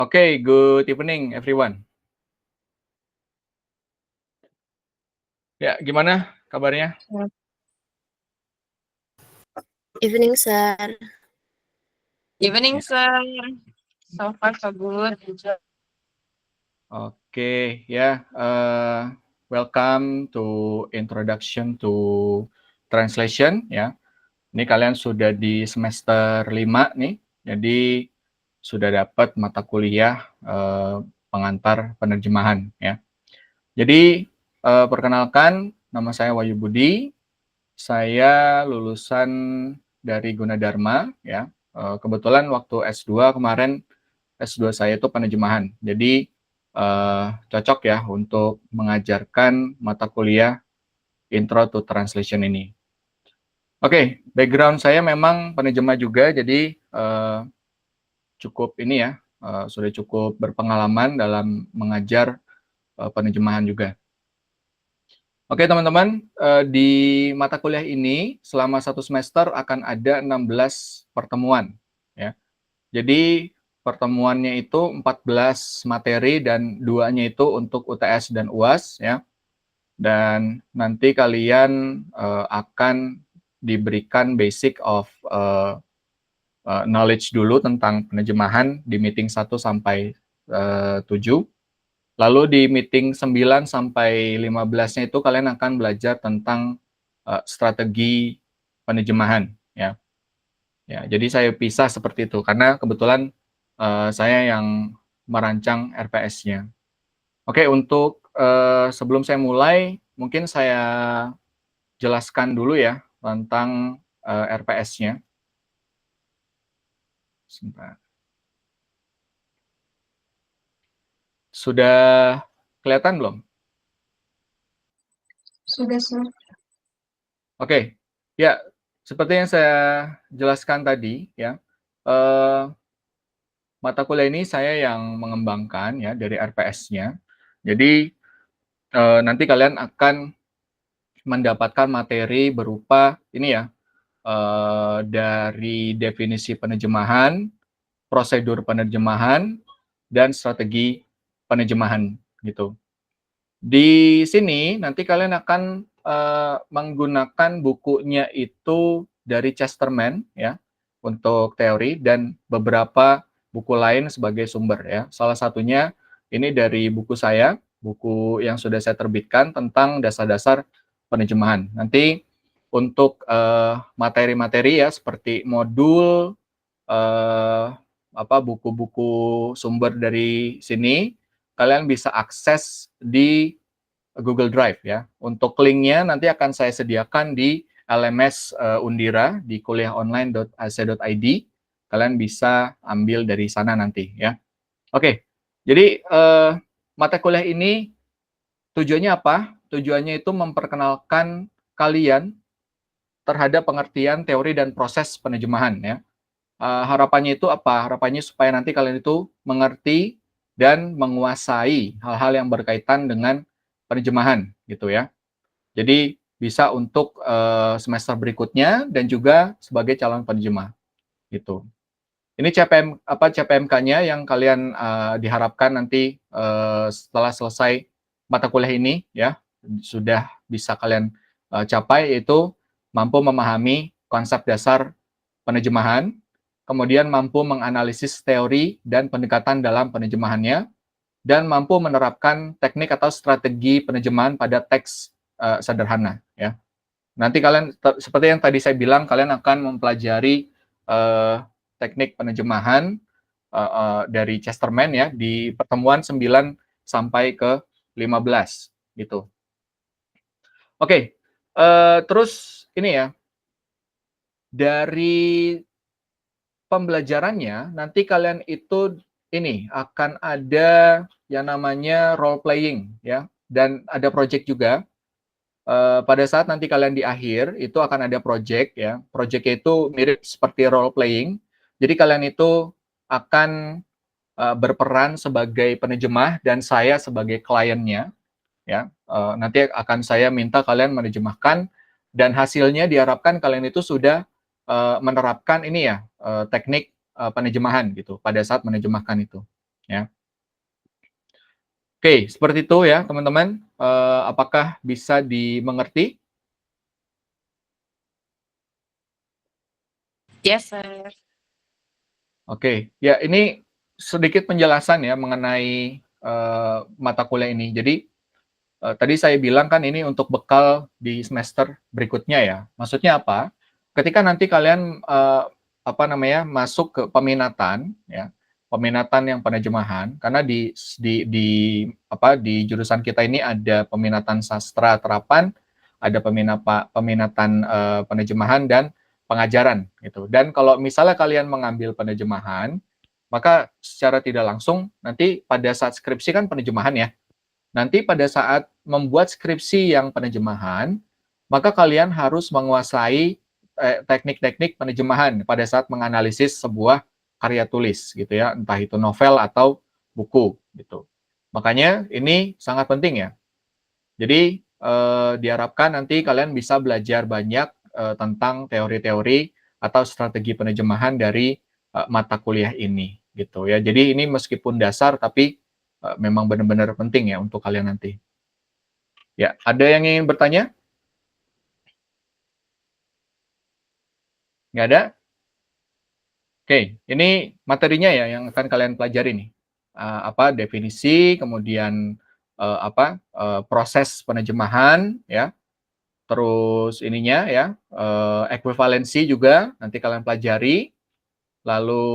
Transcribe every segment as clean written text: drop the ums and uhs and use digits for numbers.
Okay, good evening everyone. Ya, gimana kabarnya? Evening, sir. Evening, sir. So far, so good. Oke, ya. Welcome to Introduction to Translation, ya. Ini kalian sudah di semester 5 nih. Jadi sudah dapat mata kuliah pengantar penerjemahan, ya. Jadi perkenalkan, nama saya Wahyu Budi. Saya lulusan dari Gunadarma, ya. Kebetulan waktu S2 kemarin, S2 saya itu penerjemahan. Jadi cocok ya untuk mengajarkan mata kuliah Intro to Translation ini. Oke, background saya memang penerjemah juga, jadi cukup ini ya, sudah cukup berpengalaman dalam mengajar penerjemahan juga. Oke teman-teman, di mata kuliah ini selama 1 semester akan ada 16 pertemuan, ya. Jadi pertemuannya itu 14 materi dan 2-nya itu untuk UTS dan UAS, ya. Dan nanti kalian akan diberikan basic of knowledge dulu tentang penerjemahan di meeting 1 sampai 7. Lalu di meeting 9 sampai 15-nya itu kalian akan belajar tentang strategi penerjemahan, ya. Ya, jadi saya pisah seperti itu karena kebetulan saya yang merancang RPS-nya. Oke, untuk sebelum saya mulai, mungkin saya jelaskan dulu ya tentang RPS-nya. Sebentar. Sudah kelihatan belum? Sudah, sir. Oke, ya seperti yang saya jelaskan tadi, ya, mata kuliah ini saya yang mengembangkan ya dari RPS-nya. Jadi nanti kalian akan mendapatkan materi berupa ini ya, dari definisi penerjemahan, prosedur penerjemahan, dan strategi penerjemahan gitu. Di sini nanti kalian akan menggunakan bukunya itu dari Chesterman ya untuk teori dan beberapa buku lain sebagai sumber ya. Salah satunya ini dari buku saya, buku yang sudah saya terbitkan tentang dasar-dasar penerjemahan. Nanti untuk materi-materi ya seperti modul buku-buku sumber dari sini kalian bisa akses di Google Drive ya. Untuk linknya nanti akan saya sediakan di LMS Undira di kuliahonline.ac.id. Kalian bisa ambil dari sana nanti ya. Oke, jadi mata kuliah ini tujuannya apa? Tujuannya itu memperkenalkan kalian terhadap pengertian teori dan proses penerjemahan ya. Harapannya itu apa? Harapannya supaya nanti kalian itu mengerti dan menguasai hal-hal yang berkaitan dengan penerjemahan gitu ya. Jadi bisa untuk semester berikutnya dan juga sebagai calon penerjemah gitu. Ini CPMK-nya yang kalian diharapkan nanti setelah selesai mata kuliah ini ya sudah bisa kalian capai, yaitu mampu memahami konsep dasar penerjemahan, kemudian mampu menganalisis teori dan pendekatan dalam penerjemahannya, dan mampu menerapkan teknik atau strategi penerjemahan pada teks sederhana ya. Nanti kalian seperti yang tadi saya bilang, kalian akan mempelajari teknik penerjemahan dari Chesterman ya di pertemuan 9 sampai ke 15 gitu. Oke, terus ini ya, dari pembelajarannya nanti kalian itu ini akan ada yang namanya role playing ya, dan ada project juga. Pada saat nanti kalian di akhir itu akan ada project ya. Project itu mirip seperti role playing. Jadi kalian itu akan berperan sebagai penerjemah dan saya sebagai kliennya ya. Nanti akan saya minta kalian menerjemahkan dan hasilnya diharapkan kalian itu sudah menerapkan ini ya teknik penerjemahan gitu pada saat menerjemahkan itu. ya. Oke, seperti itu ya teman-teman. Apakah bisa dimengerti? Yes, sir. Oke, ya ini sedikit penjelasan ya mengenai mata kuliah ini. Jadi tadi saya bilang kan ini untuk bekal di semester berikutnya ya. Maksudnya apa? Ketika nanti kalian masuk ke peminatan ya, peminatan yang penerjemahan, karena di jurusan kita ini ada peminatan sastra terapan, ada peminatan penerjemahan dan pengajaran gitu. Dan kalau misalnya kalian mengambil penerjemahan, maka secara tidak langsung nanti pada saat skripsi kan penerjemahan ya. Nanti pada saat membuat skripsi yang penerjemahan, maka kalian harus menguasai teknik-teknik penerjemahan pada saat menganalisis sebuah karya tulis gitu ya, entah itu novel atau buku gitu. Makanya ini sangat penting ya. Jadi diharapkan nanti kalian bisa belajar banyak tentang teori-teori atau strategi penerjemahan dari mata kuliah ini gitu ya. Jadi ini meskipun dasar tapi memang benar-benar penting ya untuk kalian nanti. Ya, ada yang ingin bertanya? Nggak ada? Oke, ini materinya ya yang akan kalian pelajari nih. Definisi, kemudian proses penerjemahan ya. Terus ininya ya, ekuivalensi juga nanti kalian pelajari. Lalu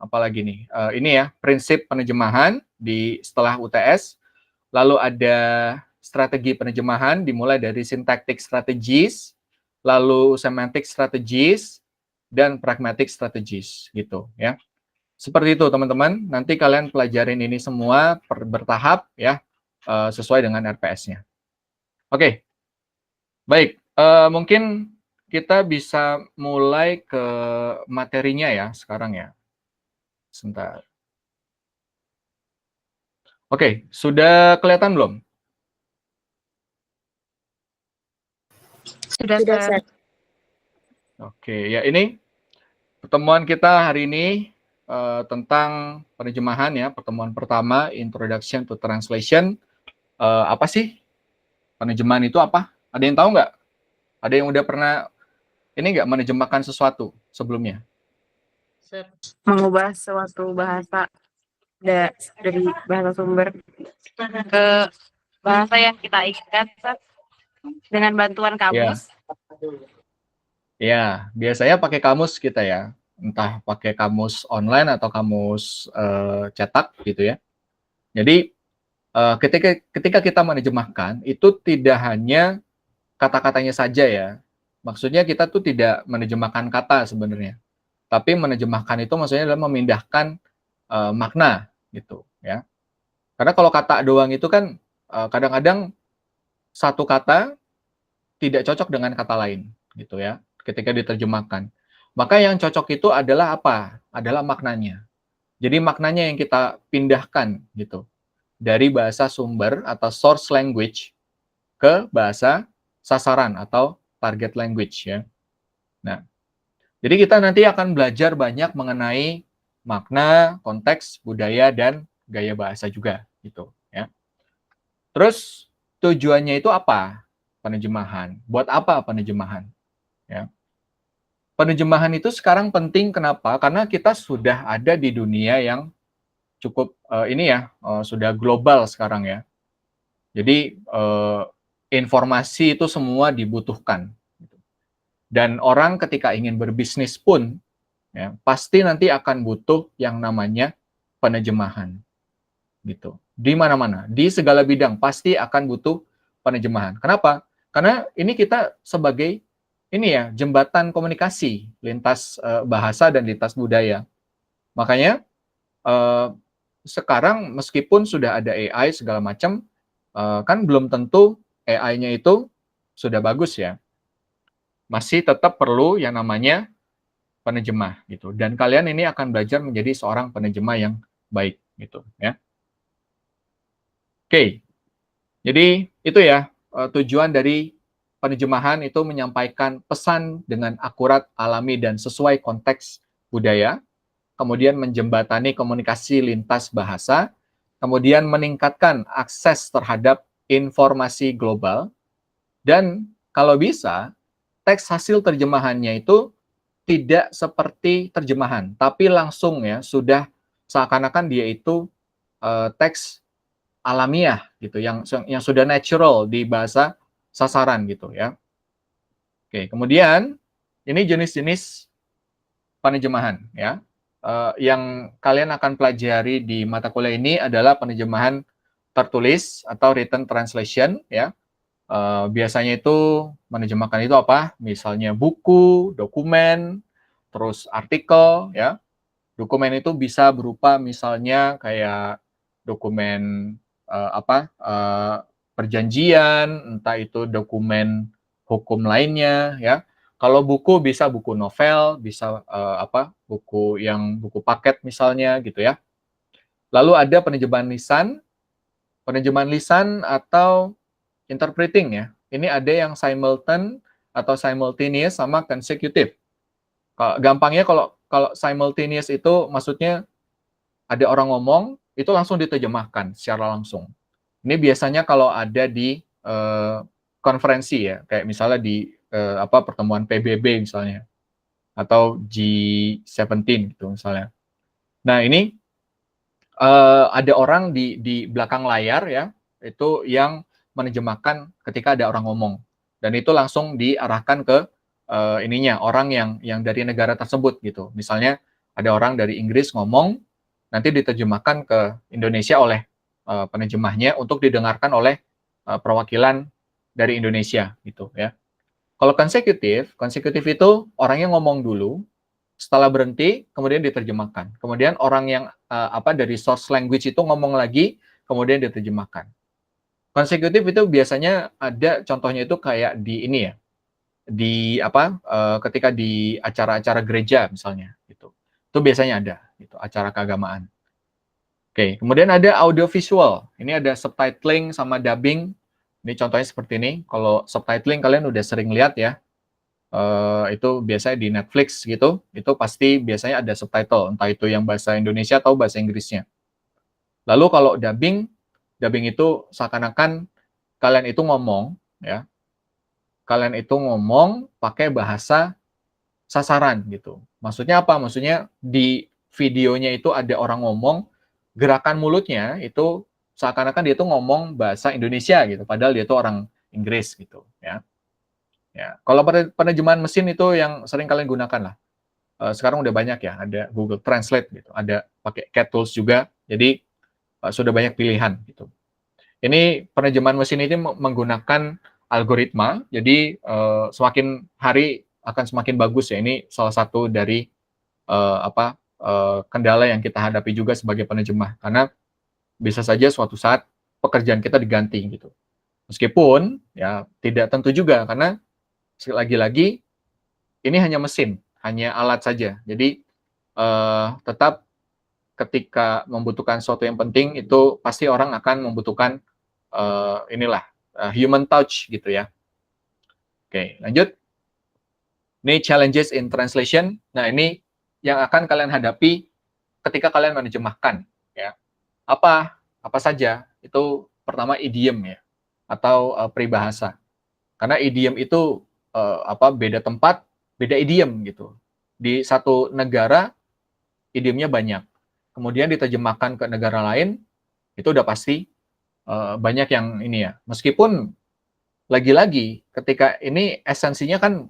apa lagi nih? Ini ya, prinsip penerjemahan di setelah UTS. Lalu ada strategi penerjemahan dimulai dari syntactic strategies, lalu semantic strategies, dan pragmatic strategies gitu ya. Seperti itu teman-teman. Nanti kalian pelajarin ini semua bertahap ya, sesuai dengan RPS-nya. Oke, baik. Mungkin kita bisa mulai ke materinya ya sekarang ya. Sebentar. Oke, sudah kelihatan belum? Sudah, Sudah, sir. Sir. Oke, ya ini pertemuan kita hari ini tentang penerjemahan ya, pertemuan pertama Introduction to Translation. Apa sih penerjemahan itu apa? Ada yang tahu nggak? Ada yang udah pernah ini nggak menerjemahkan sesuatu sebelumnya? Mengubah suatu bahasa dari bahasa sumber ke bahasa yang kita inginkan, sir, dengan bantuan Ya, kamus. ya biasanya pakai kamus kita ya, entah pakai kamus online atau kamus cetak gitu ya. Jadi ketika kita menerjemahkan itu tidak hanya kata-katanya saja ya. Maksudnya kita tuh tidak menerjemahkan kata sebenarnya, tapi menerjemahkan itu maksudnya adalah memindahkan makna gitu ya. Karena kalau kata doang itu kan kadang-kadang satu kata tidak cocok dengan kata lain gitu ya ketika diterjemahkan. Maka yang cocok itu adalah apa? Adalah maknanya. Jadi maknanya yang kita pindahkan gitu dari bahasa sumber atau source language ke bahasa sasaran atau target language ya. Nah, jadi kita nanti akan belajar banyak mengenai makna, konteks, budaya, dan gaya bahasa juga gitu ya. Terus tujuannya itu apa? Penerjemahan. Buat apa penerjemahan? Ya. Penerjemahan itu sekarang penting kenapa? Karena kita sudah ada di dunia yang cukup sudah global sekarang ya. Jadi informasi itu semua dibutuhkan. Dan orang ketika ingin berbisnis pun ya, pasti nanti akan butuh yang namanya penerjemahan gitu. Di mana-mana, di segala bidang pasti akan butuh penerjemahan. Kenapa? Karena ini kita sebagai ini ya jembatan komunikasi lintas bahasa dan lintas budaya. Makanya sekarang meskipun sudah ada AI segala macam, kan belum tentu AI-nya itu sudah bagus ya. Masih tetap perlu yang namanya penerjemah gitu. Dan kalian ini akan belajar menjadi seorang penerjemah yang baik gitu ya. Oke. Jadi itu ya tujuan dari penerjemahan itu menyampaikan pesan dengan akurat, alami dan sesuai konteks budaya. kemudian menjembatani komunikasi lintas bahasa, kemudian meningkatkan akses terhadap informasi global, dan kalau bisa, teks hasil terjemahannya itu tidak seperti terjemahan, tapi langsung ya, sudah seakan-akan dia itu teks alamiah gitu, yang sudah natural di bahasa sasaran gitu ya. Oke, kemudian ini jenis-jenis penerjemahan ya. Yang kalian akan pelajari di mata kuliah ini adalah penerjemahan tertulis atau written translation ya. Biasanya itu menerjemahkan itu apa? Misalnya buku, dokumen, terus artikel ya. Dokumen itu bisa berupa misalnya kayak dokumen perjanjian, entah itu dokumen hukum lainnya ya. Kalau buku bisa buku novel, bisa buku paket misalnya gitu ya. Lalu ada penerjemahan lisan atau interpreting ya. Ini ada yang simultan atau simultaneous sama consecutive. Gampangnya kalau kalau simultaneous itu maksudnya ada orang ngomong itu langsung diterjemahkan secara langsung. Ini biasanya kalau ada di konferensi ya, kayak misalnya di pertemuan PBB misalnya atau G17 gitu misalnya. Nah, ini ada orang di belakang layar ya, itu yang menerjemahkan ketika ada orang ngomong. Dan itu langsung diarahkan ke orang yang dari negara tersebut gitu. Misalnya ada orang dari Inggris ngomong, nanti diterjemahkan ke Indonesia oleh penerjemahnya untuk didengarkan oleh perwakilan dari Indonesia gitu ya. Kalau konsekutif itu orangnya ngomong dulu, setelah berhenti kemudian diterjemahkan. Kemudian orang yang dari source language itu ngomong lagi, kemudian diterjemahkan. Konsekutif itu biasanya ada contohnya itu kayak di ini ya, ketika di acara-acara gereja misalnya gitu. Itu biasanya ada gitu, acara keagamaan. Oke, kemudian ada audiovisual. Ini ada subtitling sama dubbing. Ini contohnya seperti ini. Kalau subtitling kalian udah sering lihat ya. Itu biasanya di Netflix gitu. Itu pasti biasanya ada subtitle, entah itu yang bahasa Indonesia atau bahasa Inggrisnya. Lalu kalau dubbing itu seakan-akan kalian itu ngomong ya. Kalian itu ngomong pakai bahasa sasaran gitu. Maksudnya apa? Maksudnya di videonya itu ada orang ngomong, gerakan mulutnya itu seakan-akan dia itu ngomong bahasa Indonesia gitu, padahal dia itu orang Inggris gitu ya. Ya, kalau penerjemahan mesin itu yang sering kalian gunakan lah. Sekarang udah banyak ya, ada Google Translate gitu, ada pakai Cat Tools juga, jadi sudah banyak pilihan gitu. Ini penerjemahan mesin ini menggunakan algoritma, jadi semakin hari akan semakin bagus ya. Ini salah satu dari kendala yang kita hadapi juga sebagai penerjemah, karena bisa saja suatu saat pekerjaan kita diganti gitu. Meskipun ya tidak tentu juga, karena lagi-lagi ini hanya mesin, hanya alat saja. Jadi tetap ketika membutuhkan sesuatu yang penting itu pasti orang akan membutuhkan human touch gitu ya. Oke, lanjut. Ini challenges in translation. Nah, ini yang akan kalian hadapi ketika kalian menerjemahkan ya. Apa saja? Itu pertama idiom ya, atau peribahasa. Karena idiom itu beda tempat, beda idiom gitu. Di satu negara idiomnya banyak. Kemudian diterjemahkan ke negara lain, itu udah pasti banyak yang ini ya. Meskipun lagi-lagi ketika ini esensinya kan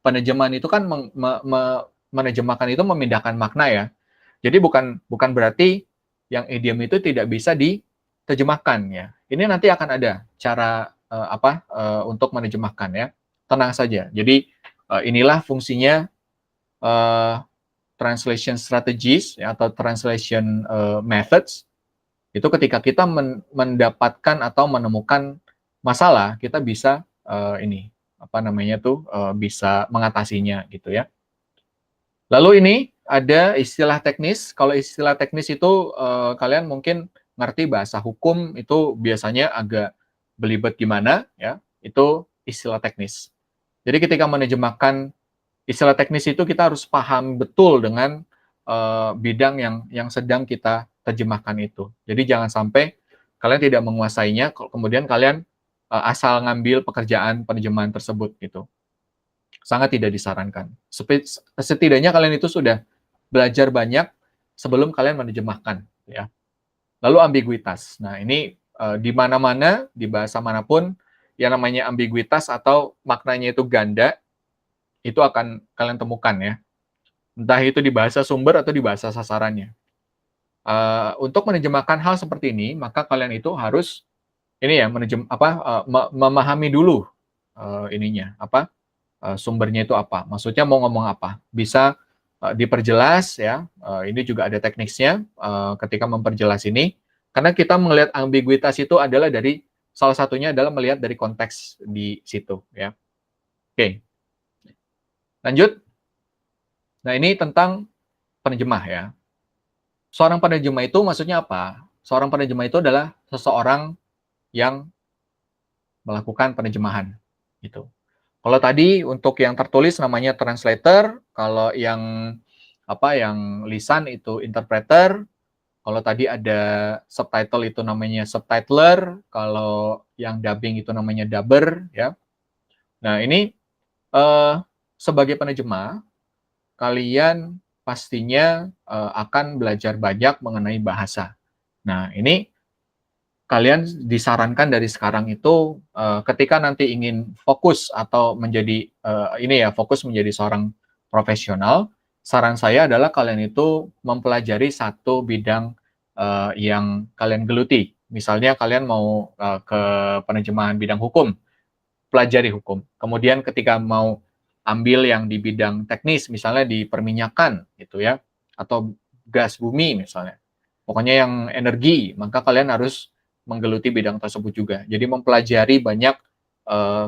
penerjemahan itu kan menerjemahkan itu memindahkan makna ya. Jadi bukan berarti yang idiom itu tidak bisa diterjemahkan ya. Ini nanti akan ada cara untuk menerjemahkan ya. Tenang saja. Jadi inilah fungsinya translation strategies ya, atau translation methods. Itu ketika kita mendapatkan atau menemukan masalah, kita bisa bisa mengatasinya gitu ya. Lalu ini ada istilah teknis. Kalau istilah teknis itu kalian mungkin ngerti bahasa hukum itu biasanya agak belibet gimana ya. Itu istilah teknis. Jadi ketika menerjemahkan istilah teknis itu kita harus paham betul dengan bidang yang sedang kita terjemahkan itu. Jadi jangan sampai kalian tidak menguasainya, kemudian kalian asal ngambil pekerjaan penerjemahan tersebut gitu. Sangat tidak disarankan. Setidaknya kalian itu sudah belajar banyak sebelum kalian menerjemahkan, ya. Lalu ambiguitas. Nah, ini di mana-mana, di bahasa manapun, yang namanya ambiguitas atau maknanya itu ganda, itu akan kalian temukan ya. Entah itu di bahasa sumber atau di bahasa sasarannya. Untuk menerjemahkan hal seperti ini, maka kalian itu harus ini ya memahami dulu sumbernya itu apa. Maksudnya mau ngomong apa. Bisa diperjelas ya. Ini juga ada teknisnya ketika memperjelas ini. Karena kita melihat ambiguitas itu adalah dari salah satunya adalah melihat dari konteks di situ ya. Oke. Lanjut. Nah, ini tentang penerjemah ya. Seorang penerjemah itu maksudnya apa? Seorang penerjemah itu adalah seseorang yang melakukan penerjemahan gitu. Kalau tadi untuk yang tertulis namanya translator, kalau yang yang lisan itu interpreter, kalau tadi ada subtitle itu namanya subtitler, kalau yang dubbing itu namanya dubber ya. Nah, ini sebagai penerjemah kalian pastinya akan belajar banyak mengenai bahasa. Nah, ini kalian disarankan dari sekarang itu ketika nanti ingin fokus atau menjadi fokus menjadi seorang profesional, saran saya adalah kalian itu mempelajari satu bidang yang kalian geluti. Misalnya kalian mau ke penerjemahan bidang hukum, pelajari hukum. Kemudian ketika mau ambil yang di bidang teknis, misalnya di perminyakan gitu ya, atau gas bumi misalnya. Pokoknya yang energi, maka kalian harus menggeluti bidang tersebut juga. Jadi mempelajari banyak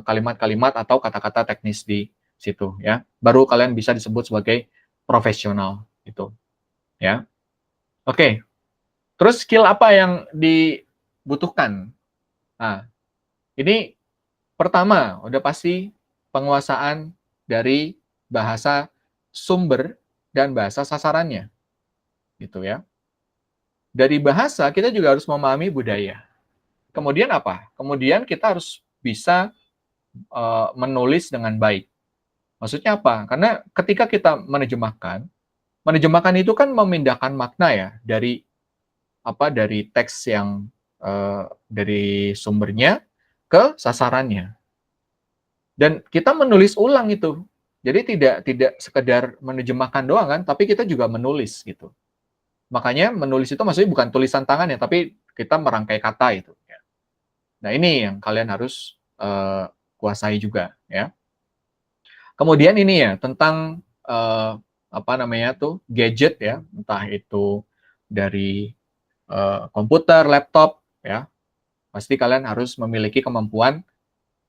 kalimat-kalimat atau kata-kata teknis di situ ya. Baru kalian bisa disebut sebagai profesional itu. Ya. Oke. Terus skill apa yang dibutuhkan? Nah, ini pertama, udah pasti penguasaan dari bahasa sumber dan bahasa sasarannya. Gitu ya. Dari bahasa kita juga harus memahami budaya. Kemudian apa? Kemudian kita harus bisa menulis dengan baik. Maksudnya apa? Karena ketika kita menerjemahkan itu kan memindahkan makna ya dari teks yang dari sumbernya ke sasarannya. Dan kita menulis ulang itu. Jadi tidak sekedar menerjemahkan doang kan, tapi kita juga menulis gitu. Makanya menulis itu maksudnya bukan tulisan tangan ya, tapi kita merangkai kata itu. Ya. Nah, ini yang kalian harus kuasai juga ya. Kemudian ini ya tentang gadget ya, entah itu dari komputer, laptop ya. Pasti kalian harus memiliki kemampuan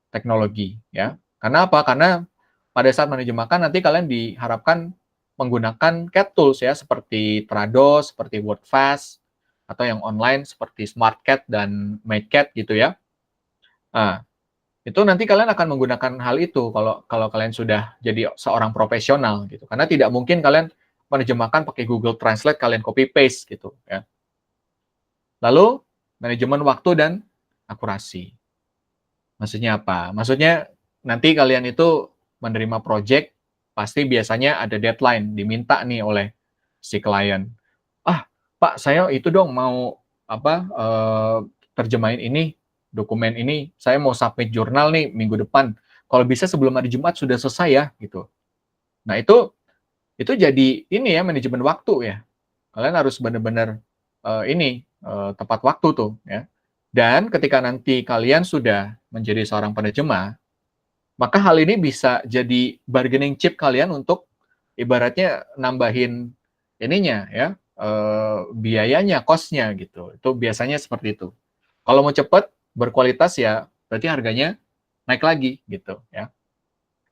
teknologi ya. Karena apa? Karena pada saat menerjemahkan nanti kalian diharapkan menggunakan CAT tools ya seperti Trados, seperti Wordfast atau yang online seperti SmartCat dan MakeCat gitu ya. Nah, itu nanti kalian akan menggunakan hal itu kalau kalian sudah jadi seorang profesional gitu. Karena tidak mungkin kalian menerjemahkan pakai Google Translate kalian copy paste gitu ya. Lalu manajemen waktu dan akurasi. Maksudnya apa? Maksudnya nanti kalian itu menerima project, pasti biasanya ada deadline, diminta nih oleh si klien. Ah, Pak, saya itu dong mau terjemahin ini, dokumen ini, saya mau submit jurnal nih minggu depan. Kalau bisa sebelum hari Jumat sudah selesai ya, gitu. Nah, itu jadi ini ya, manajemen waktu ya. Kalian harus benar-benar tepat waktu tuh ya. Dan ketika nanti kalian sudah menjadi seorang penerjemah, maka hal ini bisa jadi bargaining chip kalian untuk ibaratnya nambahin ininya ya, biayanya, cost-nya gitu. Itu biasanya seperti itu. Kalau mau cepat, berkualitas ya berarti harganya naik lagi gitu ya.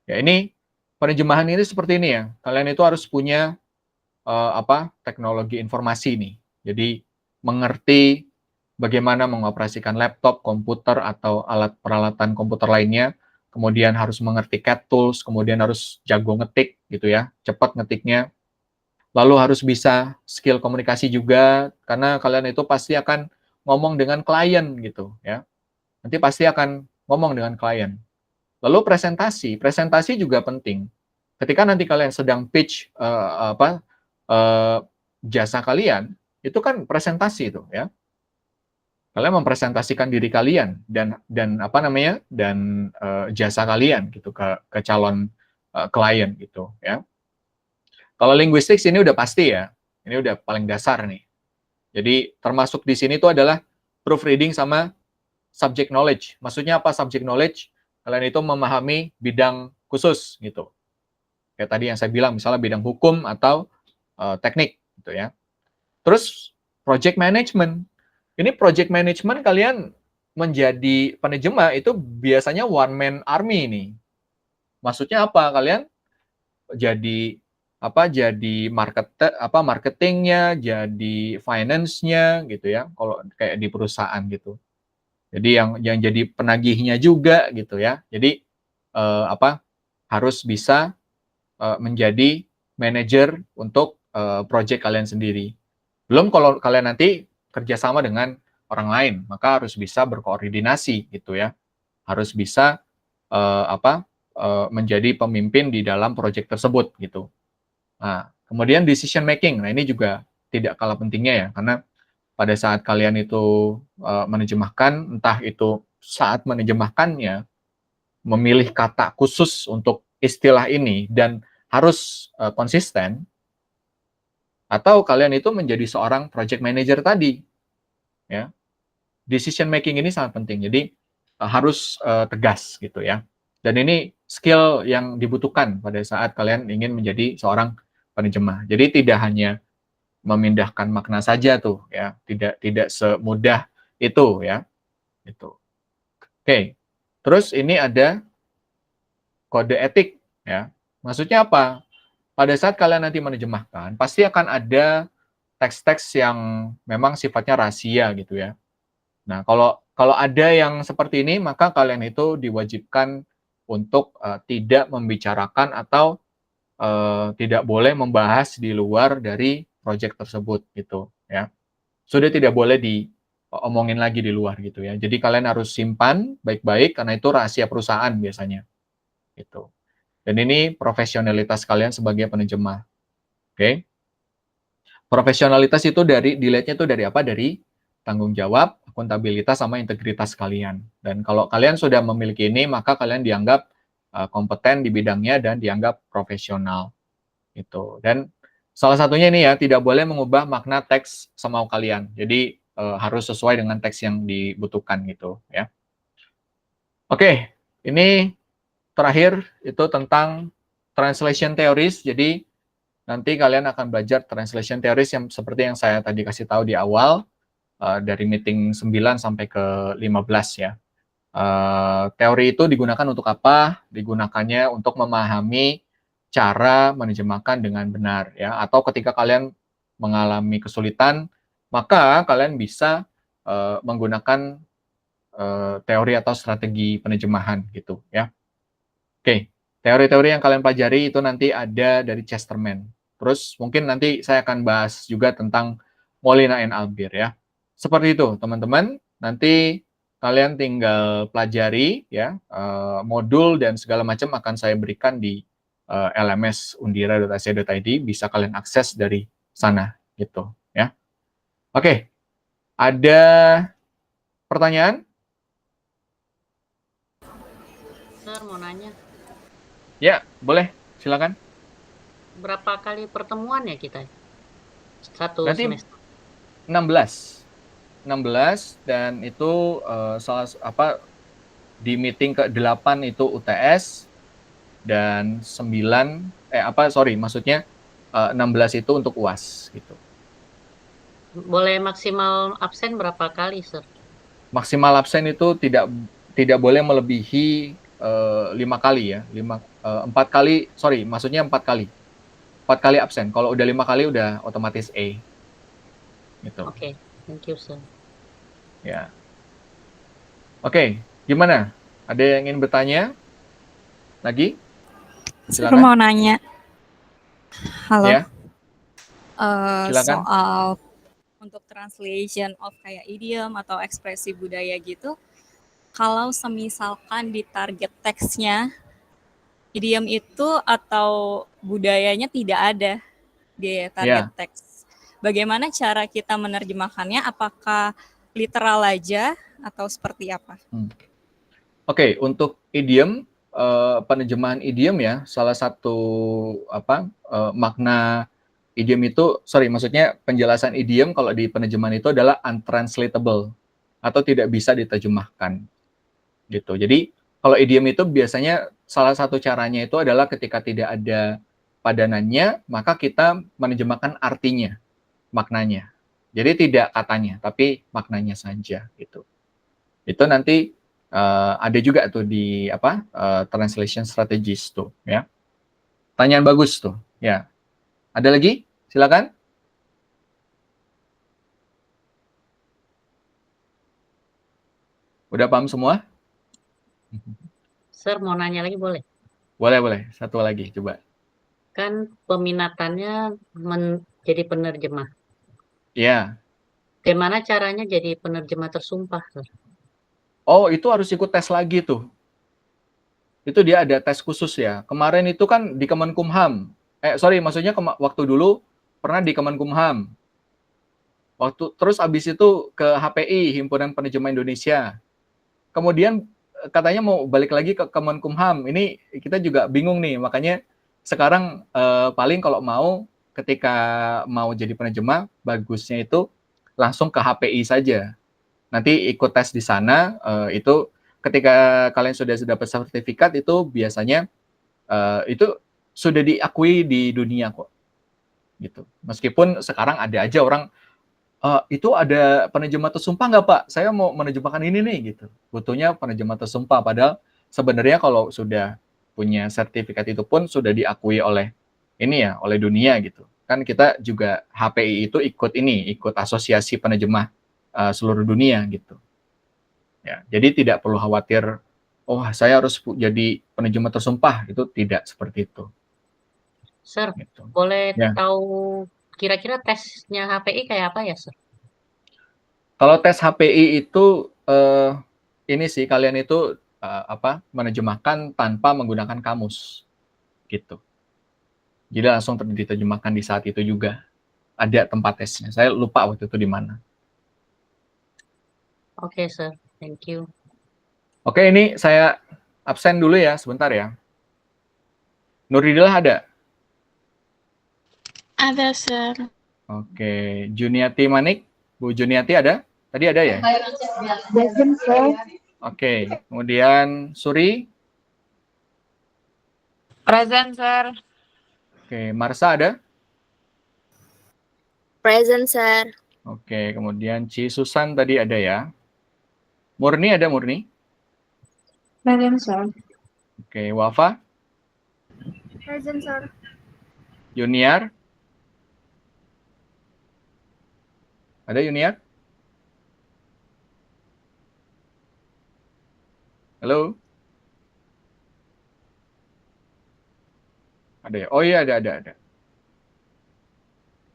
Ya ini penerjemahan ini seperti ini ya. Kalian itu harus punya teknologi informasi nih. Jadi mengerti bagaimana mengoperasikan laptop, komputer, atau alat peralatan komputer lainnya, kemudian harus mengerti CAT tools, kemudian harus jago ngetik gitu ya, cepat ngetiknya, Lalu harus bisa skill komunikasi juga, karena kalian itu pasti akan ngomong dengan klien gitu ya. Nanti pasti akan ngomong dengan klien. Lalu presentasi juga penting. Ketika nanti kalian sedang pitch jasa kalian, itu kan presentasi itu ya. Kalian mempresentasikan diri kalian dan apa namanya dan jasa kalian gitu ke calon klien gitu ya. Kalau linguistics ini udah pasti ya, ini udah paling dasar nih. Jadi termasuk di sini itu adalah proofreading sama subject knowledge. Maksudnya apa subject knowledge? Kalian itu memahami bidang khusus gitu. Kayak tadi yang saya bilang, misalnya bidang hukum atau teknik gitu ya. Terus project management. Ini project management kalian menjadi penerjemah itu biasanya one man army nih. Maksudnya apa? Kalian jadi marketingnya, jadi finance-nya gitu ya. Kalau kayak di perusahaan gitu. Jadi yang jadi penagihnya juga gitu ya. Jadi harus bisa menjadi manajer untuk project kalian sendiri. Belum kalau kalian nanti kerjasama dengan orang lain, maka harus bisa berkoordinasi gitu ya. Harus bisa menjadi pemimpin di dalam project tersebut gitu. Nah, kemudian decision making. Nah, ini juga tidak kalah pentingnya ya, karena pada saat kalian itu menerjemahkan, entah itu saat menerjemahkannya, memilih kata khusus untuk istilah ini dan harus konsisten, atau kalian itu menjadi seorang project manager tadi, ya. Decision making ini sangat penting, jadi harus tegas gitu ya. Dan ini skill yang dibutuhkan pada saat kalian ingin menjadi seorang penerjemah. Jadi tidak hanya memindahkan makna saja tuh ya, tidak semudah itu ya. Itu. Oke. Terus ini ada kode etik ya. Maksudnya apa? Pada saat kalian nanti menerjemahkan, pasti akan ada teks-teks yang memang sifatnya rahasia gitu ya. Nah, kalau ada yang seperti ini, maka kalian itu diwajibkan untuk tidak membicarakan atau tidak boleh membahas di luar dari proyek tersebut gitu ya. Sudah tidak boleh diomongin lagi di luar gitu ya. Jadi kalian harus simpan baik-baik karena itu rahasia perusahaan biasanya gitu. Dan ini profesionalitas kalian sebagai penerjemah. Oke. Profesionalitas itu dilihatnya itu dari apa? Dari tanggung jawab, akuntabilitas sama integritas kalian. Dan kalau kalian sudah memiliki ini, maka kalian dianggap kompeten di bidangnya dan dianggap profesional. Gitu. Dan salah satunya ini ya, tidak boleh mengubah makna teks semau kalian. Jadi harus sesuai dengan teks yang dibutuhkan gitu ya. Oke, ini terakhir itu tentang translation theories. Jadi nanti kalian akan belajar translation theories yang seperti yang saya tadi kasih tahu di awal dari meeting 9 sampai ke 15 ya. Teori itu digunakan untuk apa? Digunakannya untuk memahami cara menerjemahkan dengan benar ya, atau ketika kalian mengalami kesulitan, maka kalian bisa menggunakan teori atau strategi penerjemahan gitu ya. Oke, teori-teori yang kalian pelajari itu nanti ada dari Chesterman. Terus mungkin nanti saya akan bahas juga tentang Molina and Albir ya. Seperti itu teman-teman. Nanti kalian tinggal pelajari ya modul dan segala macam akan saya berikan di lmsundira.ac.id, bisa kalian akses dari sana gitu ya. Oke. Ada pertanyaan? Sir, mau nanya, Ya, boleh. Silakan. berapa kali pertemuan ya kita? Satu Nanti semester. 16 dan itu di meeting ke-8 itu UTS dan 16 itu untuk UAS gitu. Boleh maksimal absen berapa kali, Sir? Maksimal absen itu tidak boleh melebihi 5 kali ya. 4 kali, maksudnya 4 kali. 4 kali absen. Kalau udah 5 kali udah otomatis A. Gitu. Oke, thank you, Sir. Ya. Oke, gimana? Ada yang ingin bertanya lagi? Saya mau nanya. Halo. Ya. Silakan. Soal untuk translation of kayak idiom atau ekspresi budaya gitu, kalau semisalkan di target teksnya idiom itu atau budayanya tidak ada di target Ya. teks, bagaimana cara kita menerjemahkannya? Apakah literal aja atau seperti apa? Oke, untuk idiom, penerjemahan idiom ya, salah satu makna idiom itu, maksudnya penjelasan idiom kalau di penerjemahan itu adalah untranslatable atau tidak bisa diterjemahkan, gitu. Jadi kalau idiom itu biasanya salah satu caranya itu adalah ketika tidak ada padanannya, maka kita menerjemahkan artinya, maknanya. Jadi tidak katanya, tapi maknanya saja, gitu. Itu nanti ada juga tuh di translation strategist tuh, ya. Pertanyaan bagus tuh, ya. Ada lagi? Silakan. Udah paham semua? Sir, mau nanya lagi boleh? Boleh. Satu lagi, coba. Kan peminatannya jadi penerjemah. Ya. Gimana caranya jadi penerjemah tersumpah, Sir? Oh, itu harus ikut tes lagi tuh. Itu dia ada tes khusus ya. Kemarin itu kan di Kemenkumham. Maksudnya waktu dulu pernah di Kemenkumham. Terus abis itu ke HPI, Himpunan Penerjemah Indonesia. Kemudian katanya mau balik lagi ke Kemenkumham. Ini kita juga bingung nih, makanya sekarang paling kalau mau ketika mau jadi penerjemah, bagusnya itu langsung ke HPI saja. Nanti ikut tes di sana, itu ketika kalian sudah dapat sertifikat itu biasanya itu sudah diakui di dunia kok. Gitu. Meskipun sekarang ada aja orang itu ada penerjemah tersumpah nggak Pak? Saya mau menerjemahkan ini nih gitu. Butuhnya penerjemah tersumpah. Padahal sebenarnya kalau sudah punya sertifikat itu pun sudah diakui oleh oleh dunia gitu. Kan kita juga HPI itu ikut asosiasi penerjemah seluruh dunia gitu. Ya, jadi tidak perlu khawatir. Oh, saya harus jadi penerjemah tersumpah. Itu tidak seperti itu. Sir, Gitu. boleh Ya. tahu kira-kira tesnya HPI kayak apa ya, Sir? Kalau tes HPI itu ini sih kalian itu menerjemahkan tanpa menggunakan kamus gitu. Jadi langsung diterjemahkan di saat itu juga. Ada tempat tesnya. Saya lupa waktu itu di mana. Oke, Sir. Thank you. Oke, ini saya absen dulu ya sebentar ya. Nuridillah ada? Ada, Sir. Oke, Juniati Manik, Bu Juniati ada? Tadi ada ya? Present, Sir. Oke, kemudian Suri? Present, Sir. Oke, Marsa ada? Present, sir. Oke, kemudian Ci Susan tadi ada ya? Murni ada Murni? Present, Sir. Oke, Wafa? Present, Sir. Yuniar? Ada Yuniar? Halo? Ada ya? Oh iya, ada.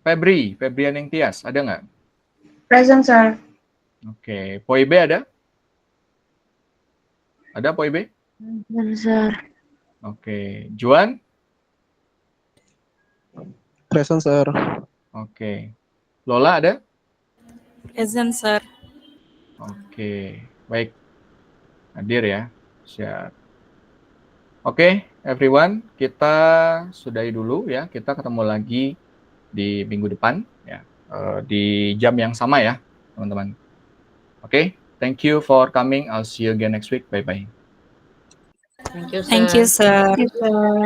Febrian yang Tias, ada nggak? Present, Sir. Oke, Poibe ada? Ada Poibe? Present, Sir. Oke, Juan? Present, Sir. Oke, Lola ada? Present, Sir. Oke, baik. Hadir ya. Siap. Oke, everyone, kita sudahi dulu ya. Kita ketemu lagi di minggu depan ya. Di jam yang sama ya, teman-teman. Oke, thank you for coming. I'll see you again next week. Bye-bye. Thank you, Sir. Thank you, Sir. Present, Sir.